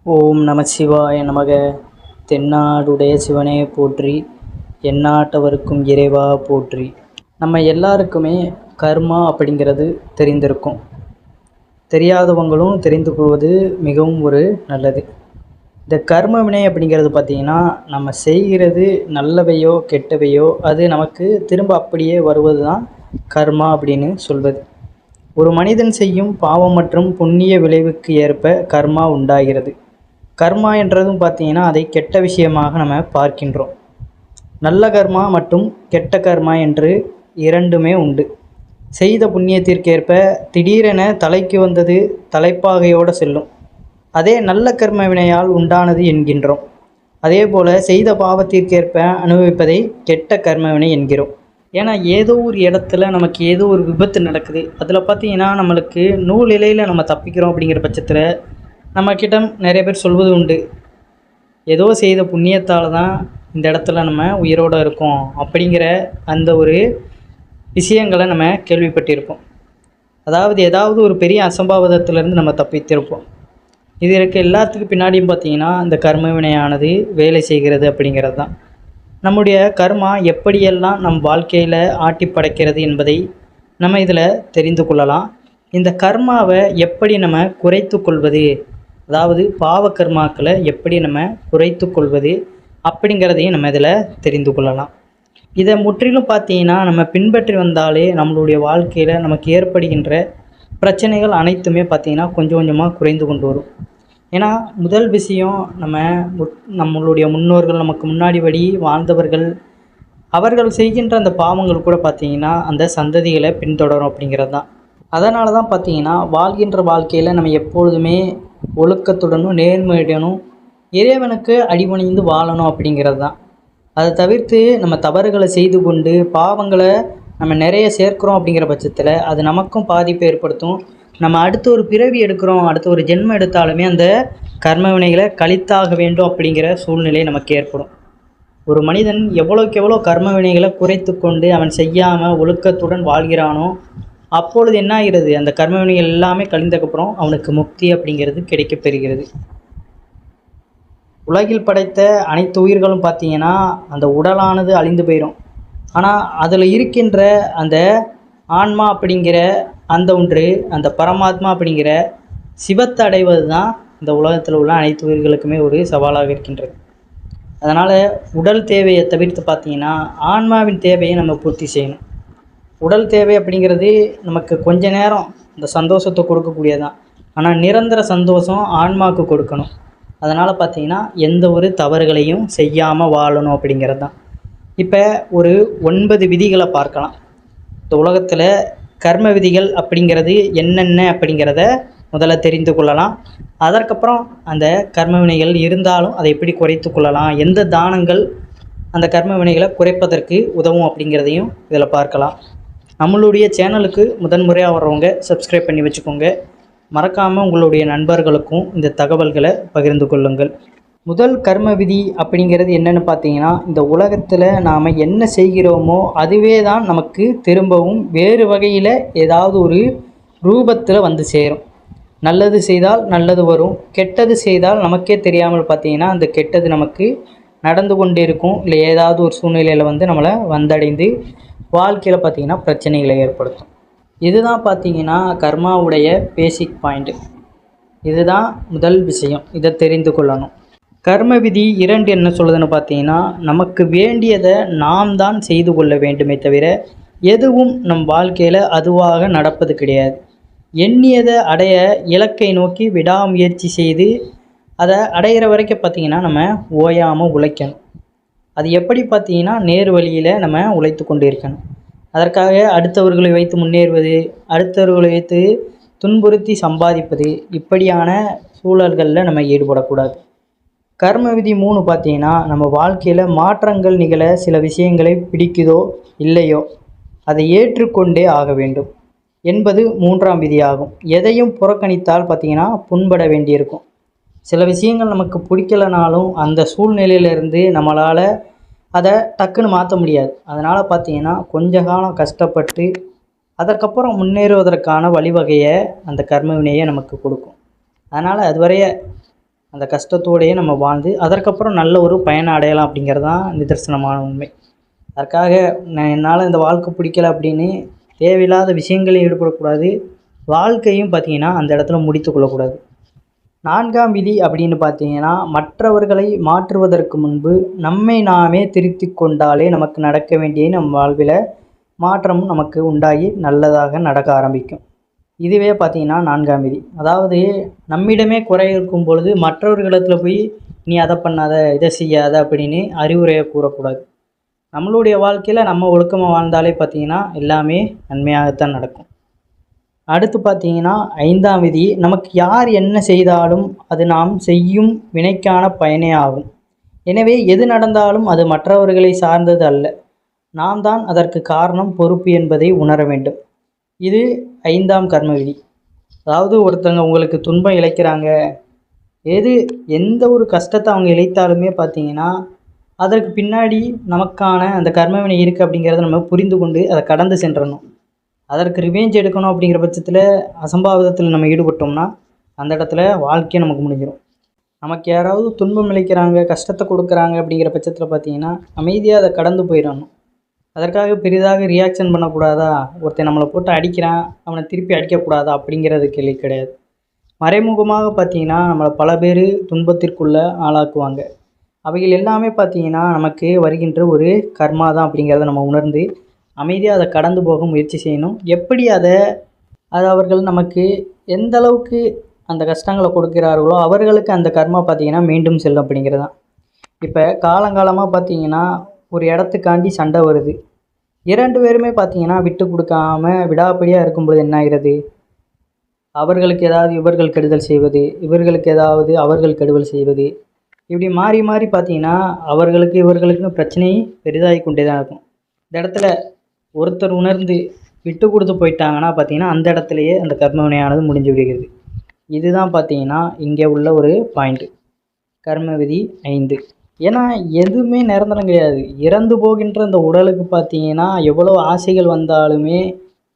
ஓம் நமசிவாய நமக. தென்னாடுடைய சிவனே போற்றி, எந்நாட்டவருக்கும் இறைவா போற்றி. நம்ம எல்லாருக்குமே கர்மா அப்படிங்கிறது தெரிந்திருக்கும். தெரியாதவங்களும் தெரிந்து கொள்வது மிகவும் ஒரு நல்லது. இந்த கர்ம வினை அப்படிங்கிறது பார்த்திங்கன்னா, நம்ம செய்கிறது நல்லவையோ கெட்டவையோ அது நமக்கு திரும்ப அப்படியே வருவது தான் கர்மா அப்படின்னு சொல்வது. ஒரு மனிதன் செய்யும் பாவம் மற்றும் புண்ணிய விளைவுக்கு ஏற்ப கர்மா உண்டாகிறது. கர்மா என்றதும் பார்த்திங்கன்னா அதை கெட்ட விஷயமாக நம்ம பார்க்கின்றோம். நல்ல கர்மா மற்றும் கெட்ட கர்மா என்று இரண்டுமே உண்டு. செய்த புண்ணியத்திற்கேற்ப திடீரென தலைக்கு வந்தது தலைப்பாகையோடு செல்லும். அதே நல்ல கர்ம வினையால் உண்டானது என்கின்றோம். அதே போல் செய்த பாவத்திற்கேற்ப அனுபவிப்பதை கெட்ட கர்ம வினை என்கிறோம். ஏன்னா ஏதோ ஒரு இடத்துல நமக்கு ஏதோ ஒரு விபத்து நடக்குது, அதில் பார்த்திங்கன்னா நம்மளுக்கு நூல் இலையில் நம்ம தப்பிக்கிறோம். அப்படிங்கிற பட்சத்தில் நம்மக்கிட்ட நிறைய பேர் சொல்வது உண்டு, ஏதோ செய்த புண்ணியத்தால் தான் இந்த இடத்துல நம்ம உயிரோடு இருக்கோம் அப்படிங்கிற அந்த ஒரு விஷயங்களை நம்ம கேள்விப்பட்டிருப்போம். அதாவது ஏதாவது ஒரு பெரிய அசம்பாவிதத்திலேருந்து நம்ம தப்பித்திருப்போம். இது இருக்க எல்லாத்துக்கும் பின்னாடியும் பார்த்திங்கன்னா இந்த கர்ம வினையானது வேலை செய்கிறது அப்படிங்கிறது தான். நம்முடைய கர்மா எப்படியெல்லாம் நம் வாழ்க்கையில் ஆட்டி படைக்கிறது என்பதை நம்ம இதில் தெரிந்து கொள்ளலாம். இந்த கர்மாவை எப்படி நம்ம குறைத்து கொள்வது, அதாவது பாவ கர்மாக்களை எப்படி நம்ம குறைத்து கொள்வது அப்படிங்கிறதையும் நம்ம இதில் தெரிந்து கொள்ளலாம். இதை முற்றிலும் பார்த்திங்கன்னா நம்ம பின்பற்றி வந்தாலே நம்மளுடைய வாழ்க்கையில் நமக்கு ஏற்படுகின்ற பிரச்சனைகள் அனைத்துமே பார்த்திங்கன்னா கொஞ்சம் கொஞ்சமாக குறைந்து கொண்டு வரும். ஏன்னா முதல் விஷயம், நம்மளுடைய முன்னோர்கள், நமக்கு முன்னாடி வழி வாழ்ந்தவர்கள், அவர்கள் செய்கின்ற அந்த பாவங்கள் கூட பார்த்திங்கன்னா அந்த சந்ததிகளை பின்தொடரும் அப்படிங்கிறது தான். அதனால தான் பார்த்திங்கன்னா வாழ்கின்ற வாழ்க்கையில் நம்ம எப்பொழுதுமே ஒழுக்கத்துடனும் நேர்மையுடனும் இறைவனுக்கு அடிபணிந்து வாழணும் அப்படிங்கிறது தான். அதை தவிர்த்து நம்ம தவறுகளை செய்து கொண்டு பாவங்களை நம்ம நிறைய சேர்க்கிறோம் அப்படிங்கிற பட்சத்தில் அது நமக்கும் பாதிப்பை ஏற்படுத்தும். நம்ம அடுத்த ஒரு பிறவி எடுக்கிறோம், அடுத்த ஒரு ஜென்மம் எடுத்தாலுமே அந்த கர்ம வினைகளை கழித்தாக வேண்டும் அப்படிங்கிற சூழ்நிலை நமக்கு ஏற்படும். ஒரு மனிதன் எவ்வளோக்கு எவ்வளோ கர்ம வினைகளை குறைத்து கொண்டு அவன் செய்யாமல் ஒழுக்கத்துடன் வாழ்கிறானோ அப்பொழுது என்ன ஆகிறது, அந்த கர்ம வினைகள் எல்லாமே கழிந்ததுக்கப்புறம் அவனுக்கு முக்தி அப்படிங்கிறது கிடைக்கப்பெறுகிறது. உலகில் படைத்த அனைத்து உயிர்களும் பார்த்திங்கன்னா அந்த உடலானது அழிந்து போயிடும். ஆனால் அதில் இருக்கின்ற அந்த ஆன்மா அப்படிங்கிற அந்த ஒன்று, அந்த பரமாத்மா அப்படிங்கிற சிவத்தை அடைவது தான் இந்த உலகத்தில் உள்ள அனைத்து உயிர்களுக்குமே ஒரு சவாலாக இருக்கின்றது. அதனால் உடல் தேவையை தவிர்த்து பார்த்திங்கன்னா ஆன்மாவின் தேவையை நம்ம பூர்த்தி செய்யணும். உடல் தேவை அப்படிங்கிறது நமக்கு கொஞ்ச நேரம் இந்த சந்தோஷத்தை கொடுக்கக்கூடியதான், ஆனால் நிரந்தர சந்தோஷம் ஆன்மாவுக்கு கொடுக்கணும். அதனால் பார்த்திங்கன்னா எந்த ஒரு தவறுகளையும் செய்யாமல் வாழணும் அப்படிங்கிறது தான். இப்போ ஒரு 9 விதிகளை பார்க்கலாம். இந்த உலகத்தில் கர்ம விதிகள் அப்படிங்கிறது என்னென்ன அப்படிங்கிறத முதல்ல தெரிந்து கொள்ளலாம். அதற்கப்புறம் அந்த கர்ம வினைகள் இருந்தாலும் அதை எப்படி குறைத்து கொள்ளலாம், எந்த தானங்கள் அந்த கர்ம வினைகளை குறைப்பதற்கு உதவும் அப்படிங்கிறதையும் இதில் பார்க்கலாம். நம்மளுடைய சேனலுக்கு முதன்முறையாக வர்றவங்க சப்ஸ்கிரைப் பண்ணி வச்சுக்கோங்க. மறக்காமல் உங்களுடைய நண்பர்களுக்கும் இந்த தகவல்களை பகிர்ந்து கொள்ளுங்கள். முதல் கர்ம விதி அப்படிங்கிறது என்னென்னு பார்த்தீங்கன்னா, இந்த உலகத்தில் நாம் என்ன செய்கிறோமோ அதுவே தான் நமக்கு திரும்பவும் வேறு வகையில் ஏதாவது ஒரு ரூபத்தில் வந்து சேரும். நல்லது செய்தால் நல்லது வரும், கெட்டது செய்தால் நமக்கே தெரியாமல் பார்த்திங்கன்னா அந்த கெட்டது நமக்கு நடந்து கொண்டே இருக்கும். இல்லை ஏதாவது ஒரு சூழ்நிலையில் வந்து நம்மளை வந்தடைந்து வாழ்க்கையில் பார்த்திங்கன்னா பிரச்சனைகளை ஏற்படுத்தும். இதுதான் பார்த்திங்கன்னா கர்மாவுடைய பேசிக் பாயிண்ட்டு. இதுதான் முதல் விஷயம், இதை தெரிந்து கொள்ளணும். கர்ம விதி 2 என்ன சொல்லுதுன்னு பார்த்தீங்கன்னா, நமக்கு வேண்டியதை நாம் தான் செய்து கொள்ள வேண்டுமே தவிர எதுவும் நம் வாழ்க்கையில் அதுவாக நடப்பது கிடையாது. எண்ணியதை அடைய இலக்கை நோக்கி விடாமுயற்சி செய்து அதை அடையிற வரைக்கும் பார்த்திங்கன்னா நம்ம ஓயாமல் உழைக்கணும். அது எப்படி பார்த்திங்கன்னா நேர் வழியில் நம்ம உழைத்து கொண்டு இருக்கணும். அதற்காக அடுத்தவர்களை வைத்து முன்னேறுவது, அடுத்தவர்களை வைத்து துன்புறுத்தி சம்பாதிப்பது, இப்படியான சூழல்களில் நம்ம ஈடுபடக்கூடாது. கர்ம விதி 3 பார்த்திங்கன்னா, நம்ம வாழ்க்கையில் மாற்றங்கள் நிகழ சில விஷயங்களை பிடிக்குதோ இல்லையோ அதை ஏற்றுக்கொண்டே ஆக வேண்டும் என்பது 3ஆம் விதியாகும். எதையும் புறக்கணித்தால் பார்த்திங்கன்னா புண்பட வேண்டியிருக்கும். சில விஷயங்கள் நமக்கு பிடிக்கலனாலும் அந்த சூழ்நிலையிலேருந்து நம்மளால் அதை டக்குன்னு மாற்ற முடியாது. அதனால் பார்த்திங்கன்னா கொஞ்ச காலம் கஷ்டப்பட்டு அதற்கப்புறம் முன்னேறுவதற்கான வழிவகையை அந்த கர்ம வினையை நமக்கு கொடுக்கும். அதனால் அதுவரைய அந்த கஷ்டத்தோடையே நம்ம வாழ்ந்து அதற்கப்புறம் நல்ல ஒரு பயனை அடையலாம் அப்படிங்கிறது தான் நிதர்சனமான உண்மை. அதற்காக என்னால் இந்த வாழ்க்கை பிடிக்கல அப்படின்னு தேவையில்லாத விஷயங்களையும் ஈடுபடக்கூடாது. வாழ்க்கையும் பார்த்திங்கன்னா அந்த இடத்துல முடித்து கொள்ளக்கூடாது. 4ஆம் விதி அப்படின்னு பார்த்தீங்கன்னா, மற்றவர்களை மாற்றுவதற்கு முன்பு நம்மை நாமே திருத்தி கொண்டாலே நமக்கு நடக்க வேண்டிய நம் வாழ்வில் மாற்றமும் நமக்கு உண்டாகி நல்லதாக நடக்க ஆரம்பிக்கும். இதுவே பார்த்தீங்கன்னா 4ஆம் விதி. அதாவது நம்மிடமே குறை இருக்கும் பொழுது மற்றவர்களிடத்துல போய் நீ அதை பண்ணாத, இதை செய்யாத அப்படின்னு அறிவுரையை கூறக்கூடாது. நம்மளுடைய வாழ்க்கையில் நம்ம ஒழுக்கமாக வாழ்ந்தாலே பார்த்தீங்கன்னா எல்லாமே நன்மையாகத்தான் நடக்கும். அடுத்து பார்த்தீங்கன்னா 5ஆம் விதி, நமக்கு யார் என்ன செய்தாலும் அது நாம் செய்யும் வினைக்கான பயனே ஆகும். எனவே எது நடந்தாலும் அது மற்றவர்களை சார்ந்தது அல்ல, நாம் தான் அதற்கு காரணம், பொறுப்பு என்பதை உணர வேண்டும். இது 5ஆம் கர்ம விதி. அதாவது ஒருத்தங்க உங்களுக்கு துன்பம் இழைக்கிறாங்க, எந்த ஒரு கஷ்டத்தை அவங்க இழைத்தாலுமே பார்த்தீங்கன்னா அதற்கு பின்னாடி நமக்கான அந்த கர்மவினை இருக்குது அப்படிங்கிறத நம்ம புரிந்து கொண்டு அதை கடந்து சென்றணும். அதற்கு ரிவெஞ்ச் எடுக்கணும் அப்படிங்கிற பட்சத்தில் அசம்பாவிதத்தில் நம்ம ஈடுபட்டோம்னா அந்த இடத்துல வாழ்க்கையை நமக்கு முடிஞ்சிடும். நமக்கு யாராவது துன்பம் இழைக்கிறாங்க, கஷ்டத்தை கொடுக்குறாங்க அப்படிங்கிற பட்சத்தில் பார்த்தீங்கன்னா அமைதியாக அதை கடந்து போயிடணும். அதற்காக பெரிதாக ரியாக்ஷன் பண்ணக்கூடாதா, ஒருத்தன் நம்மளை போட்டு அடிக்கிறான் அவனை திருப்பி அடிக்கக்கூடாதா அப்படிங்கிறது கேள்வி கிடையாது. மறைமுகமாக பார்த்தீங்கன்னா நம்மளை பல பேர் துன்பத்திற்குள்ளே ஆளாக்குவாங்க. அவைகள் எல்லாமே பார்த்தீங்கன்னா நமக்கு வருகின்ற ஒரு கர்மா தான் அப்படிங்கிறத நம்ம உணர்ந்து அமைதியாக அதை கடந்து போக முயற்சி செய்யணும். எப்படி அது அவர்கள் நமக்கு எந்த அளவுக்கு அந்த கஷ்டங்களை கொடுக்கிறார்களோ அவர்களுக்கு அந்த கர்மா பார்த்திங்கன்னா மீண்டும் செல்லும் அப்படிங்கிறது தான். இப்போ காலங்காலமாக பார்த்திங்கன்னா ஒரு இடத்துக்காண்டி சண்டை வருது, 2 பேருமே பார்த்திங்கன்னா விட்டு கொடுக்காம விடாப்பிடியாக இருக்கும்பொழுது என்ன ஆகிறது, அவர்களுக்கு ஏதாவது இவர்கள் கெடுதல் செய்வது, இவர்களுக்கு ஏதாவது அவர்கள் கெடுதல் செய்வது, இப்படி மாறி மாறி பார்த்திங்கன்னா அவர்களுக்கு இவர்களுக்குன்னு பிரச்சனை பெரிதாகி கொண்டே தான் இருக்கும். இந்த இடத்துல ஒருத்தர் உணர்ந்து விட்டு கொடுத்து போயிட்டாங்கன்னா பார்த்திங்கன்னா அந்த இடத்துலையே அந்த கர்மவினையானது முடிஞ்சு விடுகிறது. இதுதான் பார்த்திங்கன்னா இங்கே உள்ள ஒரு பாயிண்ட்டு, கர்ம விதி 5. ஏன்னா எதுவுமே நிரந்தரம் கிடையாது. இறந்து போகின்ற அந்த உடலுக்கு பார்த்திங்கன்னா எவ்வளோ ஆசைகள் வந்தாலுமே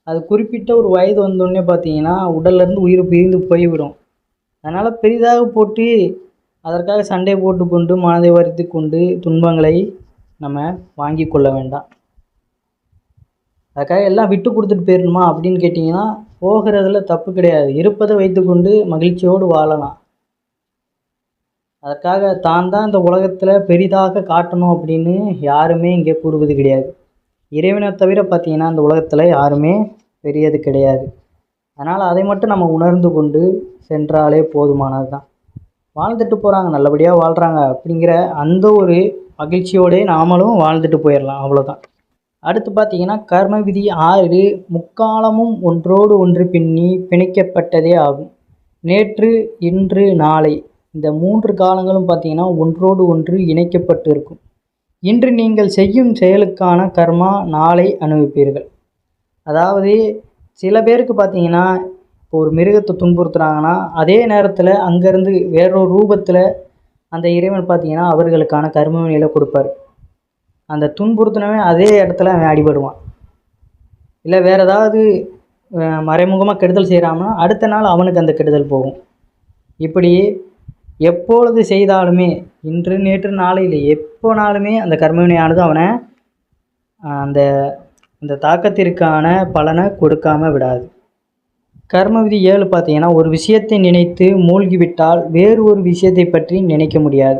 அது குறிப்பிட்ட ஒரு வயது வந்தோடனே பார்த்திங்கன்னா உடல்லேருந்து உயிர் பிரிந்து போய்விடும். அதனால் பெரிதாக போட்டு அதற்காக சண்டை போட்டுக்கொண்டு மனதை வருத்தி கொண்டு துன்பங்களை நம்ம வாங்கி கொள்ள வேண்டாம். அதுக்காக எல்லாம் விட்டு கொடுத்துட்டு போயிடணுமா அப்படின்னு கேட்டிங்கன்னா போகிறதுல தப்பு கிடையாது. இருப்பதை வைத்துக்கொண்டு மகிழ்ச்சியோடு வாழலாம். அதற்காக தான் இந்த உலகத்தில் பெரிதாக காட்டணும் அப்படின்னு யாருமே இங்கே கூறுவது கிடையாது. இறைவனை தவிர பார்த்திங்கன்னா இந்த உலகத்தில் யாருமே பெரியது கிடையாது. அதனால் அதை மட்டும் நம்ம உணர்ந்து கொண்டு சென்றாலே போதுமானது தான். வாழ்ந்துட்டு போகிறாங்க, நல்லபடியாக வாழ்கிறாங்க அப்படிங்கிற அந்த ஒரு மகிழ்ச்சியோடே நாமளும் வாழ்ந்துட்டு போயிடலாம், அவ்வளோதான். அடுத்து பார்த்திங்கன்னா கர்ம விதி 6, முக்காலமும் ஒன்றோடு ஒன்று பின்னி பிணைக்கப்பட்டதே ஆகும். நேற்று, இன்று, நாளை இந்த 3 காலங்களும் பார்த்திங்கன்னா ஒன்றோடு ஒன்று இணைக்கப்பட்டு இருக்கும். இன்று நீங்கள் செய்யும் செயலுக்கான கர்மா நாளை அனுபவிப்பீர்கள். அதாவது சில பேருக்கு பார்த்திங்கன்னா இப்போ ஒரு மிருகத்தை துன்புறுத்துகிறாங்கன்னா அதே நேரத்தில் அங்கேருந்து வேறொரு ரூபத்தில் அந்த இறைவன் பார்த்திங்கன்னா அவர்களுக்கான கர்ம வினையில் கொடுப்பார். அந்த துன்புறுத்தினவன் அதே இடத்துல அவன் அடிபடுவான். இல்லை வேறு ஏதாவது மறைமுகமாக கெடுதல் செய்கிறான்னா அடுத்த நாள் அவனுக்கு அந்த கெடுதல் போகும். இப்படி எப்பொழுது செய்தாலுமே இன்று நேற்று நாளையில் எப்போனாலுமே அந்த கர்மவினையானது அவனை அந்த அந்த தாக்கத்திற்கான பலனை கொடுக்காமல் விடாது. கர்ம விதி 7 பார்த்திங்கன்னா ஒரு விஷயத்தை நினைத்து மூழ்கிவிட்டால் வேறு ஒரு விஷயத்தை பற்றி நினைக்க முடியாது.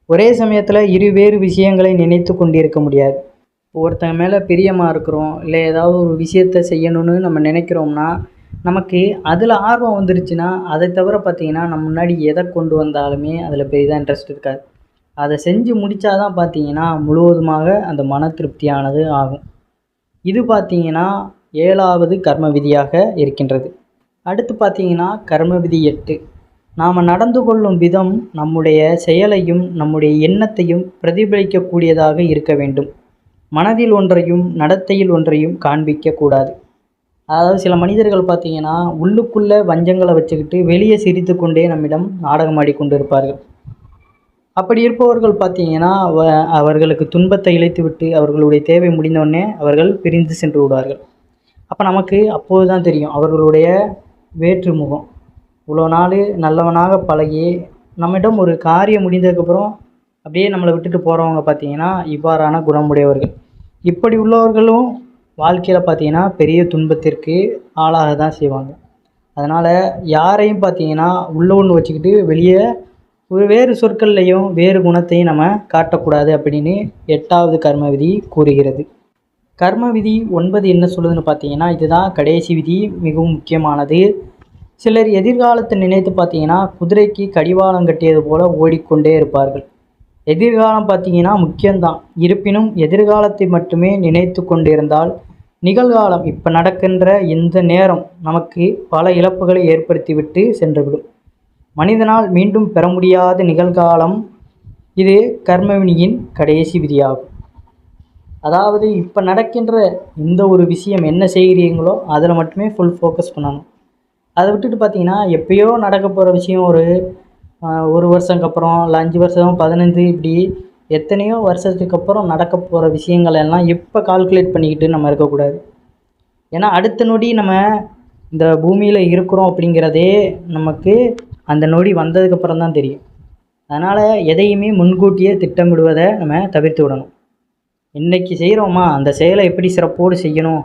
ஒரே சமயத்தில் இருவேறு விஷயங்களை நினைத்து கொண்டிருக்க முடியாது. ஒருத்தங்க மேலே பிரியமாக இருக்கிறோம், இல்லை ஏதாவது ஒரு விஷயத்தை செய்யணும்னு நம்ம நினைக்கிறோம்னா நமக்கு அதில் ஆர்வம் வந்துருச்சுன்னா அதை தவிர பார்த்திங்கன்னா நம்ம முன்னாடி எதை கொண்டு வந்தாலுமே அதில் பெரிதாக இன்ட்ரெஸ்ட் இருக்காது. அதை செஞ்சு முடித்தாதான் பார்த்திங்கன்னா முழுவதுமாக அந்த மன திருப்தியானது ஆகும். இது பார்த்திங்கன்னா 7வது கர்ம விதியாக இருக்கின்றது. அடுத்து பார்த்திங்கன்னா கர்ம விதி 8, நாம் நடந்து கொள்ளும் விதம் நம்முடைய செயலையும் நம்முடைய எண்ணத்தையும் பிரதிபலிக்கக்கூடியதாக இருக்க வேண்டும். மனதில் ஒன்றையும் நடத்தையில் ஒன்றையும் காண்பிக்கக்கூடாது. அதாவது சில மனிதர்கள் பார்த்திங்கன்னா உள்ளுக்குள்ளே வஞ்சங்களை வச்சுக்கிட்டு வெளியே சிரித்து கொண்டே நம்மிடம் நாடகம் ஆடிக்கொண்டு இருப்பார்கள். அப்படி இருப்பவர்கள் பார்த்திங்கன்னா அவர்களுக்கு துன்பத்தை இழைத்துவிட்டு அவர்களுடைய தேவை முடிந்தவுடனே அவர்கள் பிரிந்து சென்று விடுவார்கள். அப்போ நமக்கு அப்போது தான் தெரியும் அவர்களுடைய வேற்று முகம். இவ்வளோ நாள் நல்லவனாக பழகி நம்மிடம் ஒரு காரியம் முடிந்ததுக்கப்புறம் அப்படியே நம்மளை விட்டுட்டு போகிறவங்க பார்த்திங்கன்னா இவ்வாறான குணமுடையவர்கள். இப்படி உள்ளவர்களும் வாழ்க்கையில் பார்த்திங்கன்னா பெரிய துன்பத்திற்கு ஆளாக தான் செய்வாங்க. அதனால் யாரையும் பார்த்திங்கன்னா உள்ள ஒன்று வச்சுக்கிட்டு வெளியே ஒரு வேறு சொற்கள்லையும் வேறு குணத்தையும் நம்ம காட்டக்கூடாது அப்படின்னு 8வது கர்ம விதி கூறுகிறது. கர்ம விதி 9 என்ன சொல்லுதுன்னு பார்த்தீங்கன்னா, இதுதான் கடைசி விதி, மிகவும் முக்கியமானது. சிலர் எதிர்காலத்தை நினைத்து பார்த்தீங்கன்னா குதிரைக்கு கடிவாளம் கட்டியது போல ஓடிக்கொண்டே இருப்பார்கள். எதிர்காலம் பார்த்தீங்கன்னா முக்கியம்தான், இருப்பினும் எதிர்காலத்தை மட்டுமே நினைத்து கொண்டிருந்தால் நிகழ்காலம் இப்போ நடக்கின்ற இந்த நேரம் நமக்கு பல இழப்புகளை ஏற்படுத்திவிட்டு சென்றுவிடும். மனிதனால் மீண்டும் பெற முடியாத நிகழ்காலம் இது கர்மவினியின் கடைசி விதியாகும். அதாவது இப்போ நடக்கின்ற இந்த ஒரு விஷயம் என்ன செய்கிறீங்களோ அதில் மட்டுமே ஃபுல் ஃபோக்கஸ் பண்ணணும். அதை விட்டுட்டு பார்த்தீங்கன்னா எப்பயோ நடக்க போகிற விஷயம் ஒரு வருஷத்துக்கு அப்புறம் இல்லை 5 வருஷம் 15 இப்படி எத்தனையோ வருஷத்துக்கு அப்புறம் நடக்க போகிற விஷயங்கள் எல்லாம் இப்போ கால்குலேட் பண்ணிக்கிட்டு நம்ம இருக்கக்கூடாது. ஏன்னா அடுத்த நொடி நம்ம இந்த பூமியில் இருக்கிறோம் அப்படிங்கிறதே நமக்கு அந்த நொடி வந்ததுக்கப்புறம் தான் தெரியும். அதனால் எதையுமே முன்கூட்டியே திட்டமிடுவதை நம்ம தவிர்த்து விடணும். இன்றைக்கி செய்கிறோமா அந்த செயலை எப்படி சிறப்போடு செய்யணும்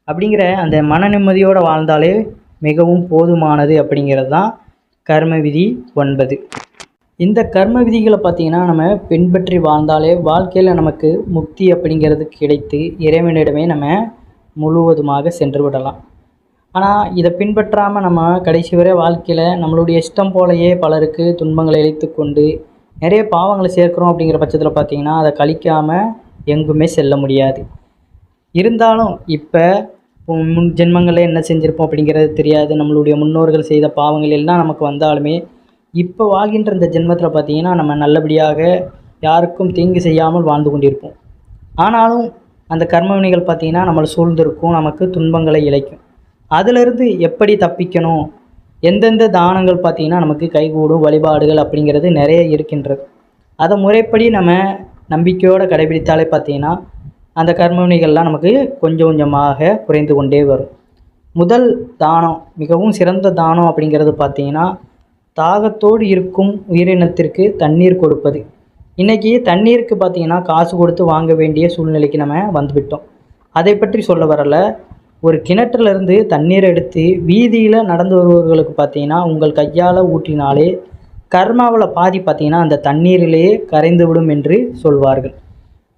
அப்படிங்கிற அந்த மன நிம்மதியோடு வாழ்ந்தாலே மிகவும் போதுமானது அப்படிங்கிறது தான் கர்ம விதி 9. இந்த கர்ம விதிகளை பார்த்திங்கன்னா நம்ம பின்பற்றி வாழ்ந்தாலே வாழ்க்கையில் நமக்கு முக்தி அப்படிங்கிறது கிடைத்து இறைவனிடமே நம்ம முழுவதுமாக சென்று விடலாம். ஆனால் இதை பின்பற்றாமல் நம்ம கடைசி வரை வாழ்க்கையில் நம்மளுடைய இஷ்டம் போலையே பலருக்கு துன்பங்களை இழைத்து கொண்டு நிறைய பாவங்களை சேர்க்குறோம். அப்படிங்கிற பட்சத்தில் பார்த்திங்கன்னா அதை கழிக்காமல் எங்குமே செல்ல முடியாது. இருந்தாலும் இப்போ முன் ஜென்மங்களில் என்ன செஞ்சுருப்போம் அப்படிங்கிறது தெரியாது. நம்மளுடைய முன்னோர்கள் செய்த பாவங்கள் எல்லாம் நமக்கு வந்தாலுமே இப்போ வாழ்கின்ற இந்த ஜென்மத்தில் பார்த்திங்கன்னா நம்ம நல்லபடியாக யாருக்கும் தீங்கு செய்யாமல் வாழ்ந்து கொண்டிருப்போம். ஆனாலும் அந்த கர்மவினைகள் பார்த்திங்கன்னா நம்மளை சூழ்ந்திருக்கும், நமக்கு துன்பங்களை இழைக்கும். அதிலிருந்து எப்படி தப்பிக்கணும், எந்தெந்த தானங்கள் பார்த்திங்கன்னா நமக்கு கைகூடும் வழிபாடுகள் அப்படிங்கிறது நிறைய இருக்கின்றது. அதை முறைப்படி நம்ம நம்பிக்கையோடு கடைபிடித்தாலே பார்த்திங்கன்னா அந்த கர்மவினைகள்லாம் நமக்கு கொஞ்சம் கொஞ்சமாக குறைந்து கொண்டே வரும். முதல் தானம், மிகவும் சிறந்த தானம் அப்படிங்கிறது பார்த்திங்கன்னா தாகத்தோடு இருக்கும் உயிரினத்திற்கு தண்ணீர் கொடுப்பது. இன்றைக்கி தண்ணீருக்கு பார்த்திங்கன்னா காசு கொடுத்து வாங்க வேண்டிய சூழ்நிலைக்கு நம்ம வந்துவிட்டோம். அதை பற்றி சொல்ல வரல. ஒரு கிணற்றிலிருந்து தண்ணீரை எடுத்து வீதியில் நடந்து வருபவர்களுக்கு பார்த்திங்கன்னா உங்கள் கையால் ஊற்றினாலே கர்மாவில் பாதி பார்த்திங்கன்னா அந்த தண்ணீரிலேயே கரைந்து விடும் என்று சொல்வார்கள்.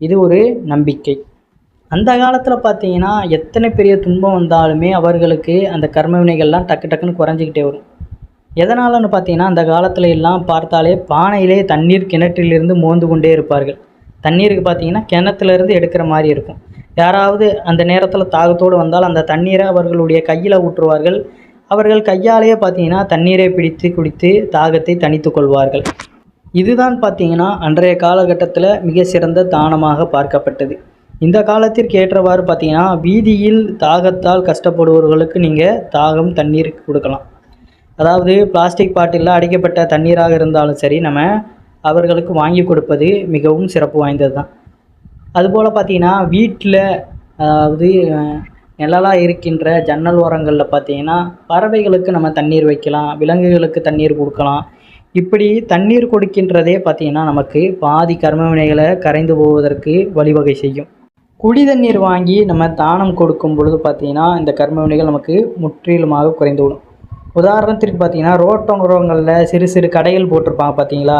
இது ஒரு நம்பிக்கை. அந்த காலத்தில் பார்த்திங்கன்னா எத்தனை பெரிய துன்பம் வந்தாலுமே அவர்களுக்கு அந்த கர்ம வினைகள்லாம் டக்கு டக்குன்னு குறைஞ்சிக்கிட்டே வரும். எதனாலன்னு பார்த்தீங்கன்னா அந்த காலத்தில் எல்லாம் பார்த்தாலே பானையிலே தண்ணீர் கிணற்றிலிருந்து மோந்து கொண்டே இருப்பார்கள். தண்ணீருக்கு பார்த்திங்கன்னா கிணத்துலேருந்து எடுக்கிற மாதிரி இருக்கும். யாராவது அந்த நேரத்தில் தாகத்தோடு வந்தால் அந்த தண்ணீரை அவர்களுடைய கையில் ஊற்றுவார்கள். அவர்கள் கையாலேயே பார்த்திங்கன்னா தண்ணீரை பிடித்து குடித்து தாகத்தை தணித்து கொள்வார்கள். இதுதான் பார்த்திங்கன்னா அன்றைய காலகட்டத்தில் மிக சிறந்த தானமாக பார்க்கப்பட்டது. இந்த காலத்திற்கு ஏற்றவாறு பார்த்திங்கன்னா வீதியில் தாகத்தால் கஷ்டப்படுபவர்களுக்கு நீங்கள் தாகம் தண்ணீர் கொடுக்கலாம். அதாவது பிளாஸ்டிக் பாட்டிலில் அடைக்கப்பட்ட தண்ணீராக இருந்தாலும் சரி நம்ம அவர்களுக்கு வாங்கி கொடுப்பது மிகவும் சிறப்பு வாய்ந்தது தான். அதுபோல் பார்த்திங்கன்னா வீட்டில் அதாவது நிழலாக இருக்கின்ற ஜன்னல் ஓரங்களில் பார்த்திங்கன்னா பறவைகளுக்கு நம்ம தண்ணீர் வைக்கலாம், விலங்குகளுக்கு தண்ணீர் கொடுக்கலாம். இப்படி தண்ணீர் கொடுக்கின்றதே பார்த்திங்கன்னா நமக்கு பாதி கர்ம வினைகளை கரைந்து போவதற்கு வழிவகை செய்யும். குடி தண்ணீர் வாங்கி நம்ம தானம் கொடுக்கும் பொழுது பார்த்திங்கன்னா இந்த கர்ம வினைகள் நமக்கு முற்றிலுமாக குறைந்துவிடும். உதாரணத்திற்கு பார்த்திங்கன்னா ரோட்டோரங்களில் சிறு சிறு கடைகள் போட்டிருப்பாங்க பார்த்திங்களா,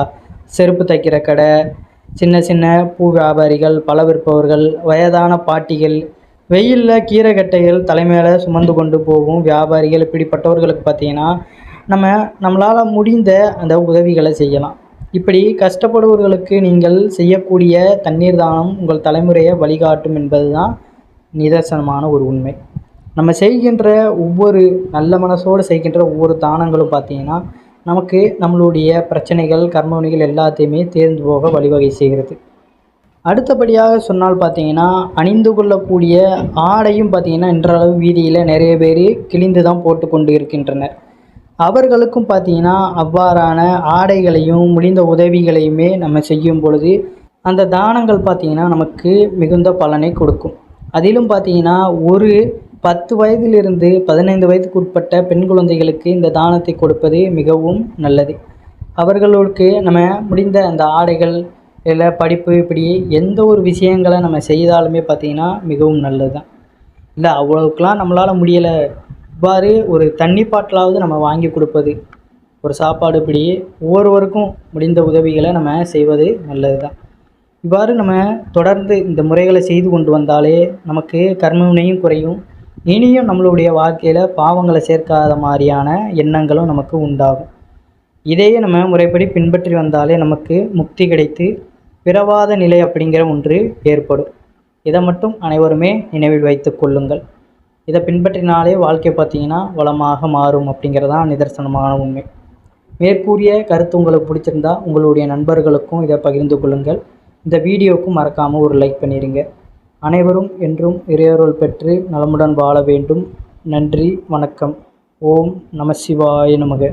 செருப்பு தைக்கிற கடை, சின்ன சின்ன பூ வியாபாரிகள், பழ விற்பவர்கள், வயதான பாட்டிகள், வெயிலில் கீரைக்கட்டைகள் தலைமையில் சுமந்து கொண்டு போகும் வியாபாரிகள், இப்படிப்பட்டவர்களுக்கு பார்த்திங்கன்னா நம்மளால் முடிந்த அந்த உதவிகளை செய்யலாம். இப்படி கஷ்டப்படுபவர்களுக்கு நீங்கள் செய்யக்கூடிய தண்ணீர் தானம் உங்கள் தலைமுறையை வழிகாட்டும் என்பது தான் நிதர்சனமான ஒரு உண்மை. நம்ம செய்கின்ற ஒவ்வொரு நல்ல மனசோடு செய்கின்ற ஒவ்வொரு தானங்களும் பார்த்திங்கன்னா நமக்கு நம்மளுடைய பிரச்சனைகள் கர்மவினைகள் எல்லாத்தையுமே தேர்ந்து போக வழிவகை செய்கிறது. அடுத்தபடியாக சொன்னால் பார்த்திங்கன்னா அணிந்து கொள்ளக்கூடிய ஆடையும் பார்த்திங்கன்னா இன்றளவு வீதியில் நிறைய பேர் கிழிந்து தான் போட்டு கொண்டு இருக்கின்றனர். அவர்களுக்கும் பார்த்திங்கன்னா அவ்வாறான ஆடைகளையும் முடிந்த உதவிகளையுமே நம்ம செய்யும் பொழுது அந்த தானங்கள் பார்த்திங்கன்னா நமக்கு மிகுந்த பலனை கொடுக்கும். அதிலும் பார்த்திங்கன்னா ஒரு 10 வயதிலிருந்து 15 வயதுக்கு உட்பட்ட பெண் குழந்தைகளுக்கு இந்த தானத்தை கொடுப்பது மிகவும் நல்லது. அவர்களுக்கு நம்ம முடிந்த அந்த ஆடைகள் இல்லை படிப்பு இப்படி எந்த ஒரு விஷயங்களை நம்ம செய்தாலுமே பார்த்திங்கன்னா மிகவும் நல்லது தான். இல்லை அவ்வளோக்கெலாம் நம்மளால் முடியலை, இவ்வாறு ஒரு தண்ணி பாட்டிலாவது நம்ம வாங்கி கொடுப்பது, ஒரு சாப்பாடு, இப்படி ஒவ்வொருவருக்கும் முடிந்த உதவிகளை நம்ம செய்வது நல்லது தான். இவ்வாறு நம்ம தொடர்ந்து இந்த முறைகளை செய்து கொண்டு வந்தாலே நமக்கு கர்மவினையும் குறையும், இனியும் நம்மளுடைய வாழ்க்கையில் பாவங்களை சேர்க்காத மாதிரியான எண்ணங்களும் நமக்கு உண்டாகும். இதையே நம்ம முறைப்படி பின்பற்றி வந்தாலே நமக்கு முக்தி கிடைத்து பிறவாத நிலை அப்படிங்கிற ஒன்று ஏற்படும். இதை மட்டும் அனைவருமே நினைவில் வைத்து கொள்ளுங்கள். இதை பின்பற்றினாலே வாழ்க்கை பார்த்திங்கன்னா வளமாக மாறும் அப்படிங்கிறதான் நிதர்சனமான உண்மை. மேற்கூறிய கருத்து உங்களுக்கு பிடிச்சிருந்தா உங்களுடைய நண்பர்களுக்கும் இதை பகிர்ந்து கொள்ளுங்கள். இந்த வீடியோவுக்கும் மறக்காமல் ஒரு லைக் பண்ணிடுங்க. அனைவரும் என்றும் இறையருள் பெற்று நலமுடன் வாழ வேண்டும். நன்றி, வணக்கம். ஓம் நம சிவாய நமக.